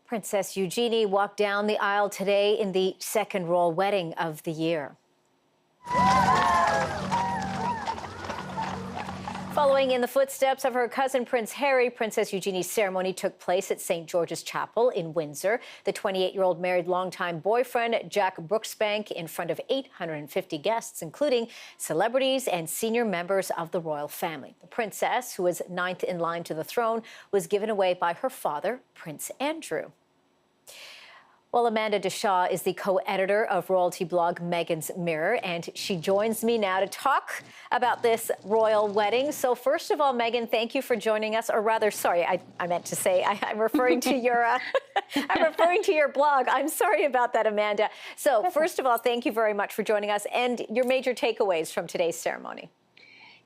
Princess Eugenie walked down the aisle today in the second royal wedding of the year. Following in the footsteps of her cousin Prince Harry, Princess Eugenie's ceremony took place at St. George's Chapel in Windsor. The 28-year-old married longtime boyfriend Jack Brooksbank in front of 850 guests, including celebrities and senior members of the royal family. The princess, who was ninth in line to the throne, was given away by her father, Prince Andrew. Well, Amanada Dishaw is the co-editor of royalty blog Meghan's Mirror, and she joins me now to talk about this royal wedding. So first of all, Meghan, thank you for joining us. Or rather, sorry, I meant to say I'm referring to your I'm referring to your blog. I'm sorry about that, Amanda. So first of all, thank you very much for joining us and your major takeaways from today's ceremony.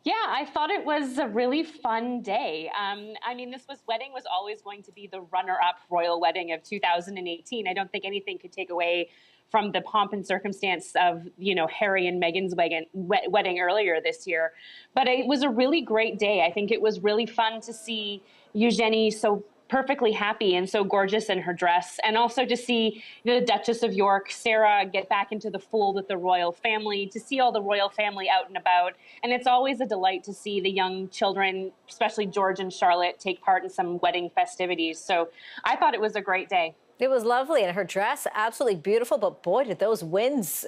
Yeah, I thought it was a really fun day. I mean, this wedding was always going to be the runner-up royal wedding of 2018. I don't think anything could take away from the pomp and circumstance of, Harry and Meghan's wedding earlier this year. But it was a really great day. I think it was really fun to see Eugenie so perfectly happy and so gorgeous in her dress, and also to see the Duchess of York, Sarah, get back into the fold with the royal family, to see all the royal family out and about. And it's always a delight to see the young children, especially George and Charlotte, take part in some wedding festivities. So I thought it was a great day. It was lovely, and her dress, absolutely beautiful, but boy, did those winds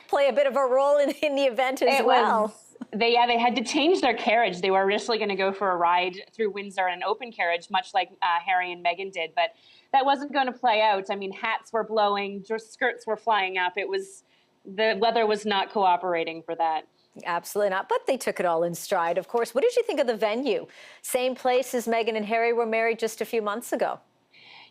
play a bit of a role in the event as well. They had to change their carriage. They were originally going to go for a ride through Windsor in an open carriage, much like Harry and Meghan did, but that wasn't going to play out. I mean, hats were blowing, skirts were flying up. The weather was not cooperating for that. Absolutely not, but they took it all in stride, of course. What did you think of the venue? Same place as Meghan and Harry were married just a few months ago.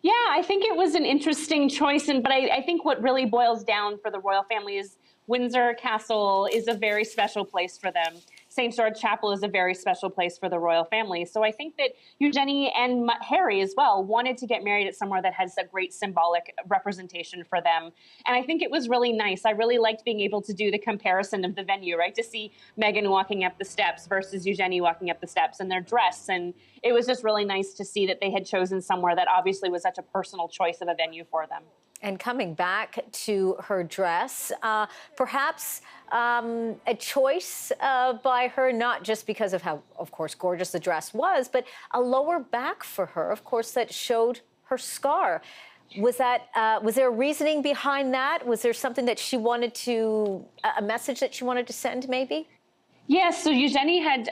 Yeah, I think it was an interesting choice, but I think what really boils down for the royal family is Windsor Castle is a very special place for them. St. George Chapel is a very special place for the royal family. So I think that Eugenie and Harry as well wanted to get married at somewhere that has a great symbolic representation for them. And I think it was really nice. I really liked being able to do the comparison of the venue, right? To see Meghan walking up the steps versus Eugenie walking up the steps in their dress. And it was just really nice to see that they had chosen somewhere that obviously was such a personal choice of a venue for them. And coming back to her dress, perhaps a choice by her, not just because of how, of course, gorgeous the dress was, but a lower back for her, of course, that showed her scar. Was there a reasoning behind that? Was there something that she wanted to, a message that she wanted to send, maybe? Yes, so Eugenie had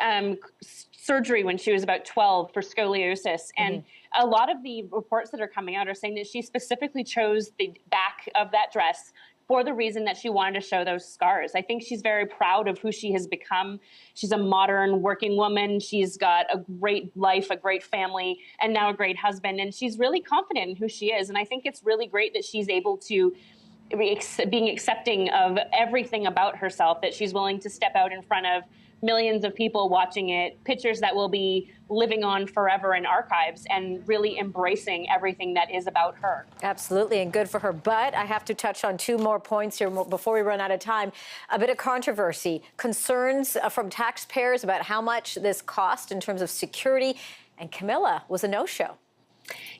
surgery when she was about 12 for scoliosis, and a lot of the reports that are coming out are saying that she specifically chose the back of that dress for the reason that she wanted to show those scars. I think she's very proud of who she has become. She's a modern working woman. She's got a great life, a great family, and now a great husband, and she's really confident in who she is. And I think it's really great that she's able to being accepting of everything about herself, that she's willing to step out in front of millions of people watching it, pictures that will be living on forever in archives, and really embracing everything that is about her. Absolutely, and good for her. But I have to touch on two more points here before we run out of time. A bit of controversy, concerns from taxpayers about how much this cost in terms of security, and Camilla was a no-show.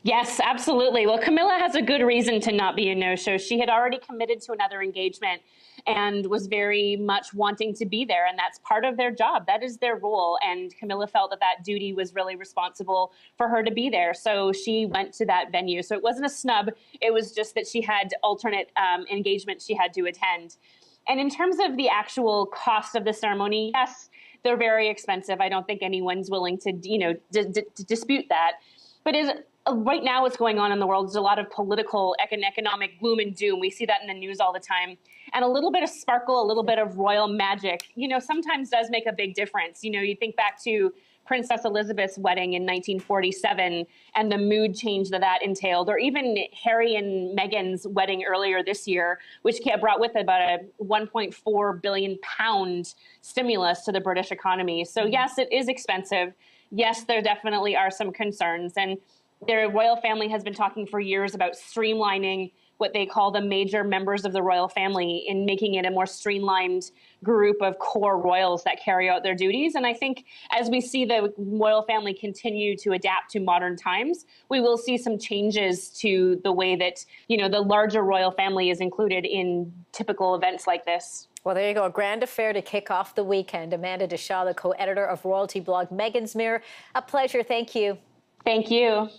Yes, absolutely. Well, Camilla has a good reason to not be a no-show. She had already committed to another engagement and was very much wanting to be there, and that's part of their job. That is their role, and Camilla felt that duty was really responsible for her to be there, so she went to that venue. So it wasn't a snub, it was just that she had alternate engagements she had to attend. And in terms of the actual cost of the ceremony, yes, they're very expensive. I don't think anyone's willing to, dispute that. But right now what's going on in the world is a lot of political and economic gloom and doom. We see that in the news all the time. And a little bit of sparkle, a little bit of royal magic, sometimes does make a big difference. You think back to Princess Elizabeth's wedding in 1947 and the mood change that entailed, or even Harry and Meghan's wedding earlier this year, which brought with it about a £1.4 billion stimulus to the British economy. So yes, it is expensive. Yes, there definitely are some concerns. And Their royal family has been talking for years about streamlining what they call the major members of the royal family in making it a more streamlined group of core royals that carry out their duties. And I think as we see the royal family continue to adapt to modern times, we will see some changes to the way that, the larger royal family is included in typical events like this. Well, there you go. A grand affair to kick off the weekend. Amanada Dishaw, the co-editor of royalty blog Meghan's Mirror. A pleasure. Thank you. Thank you.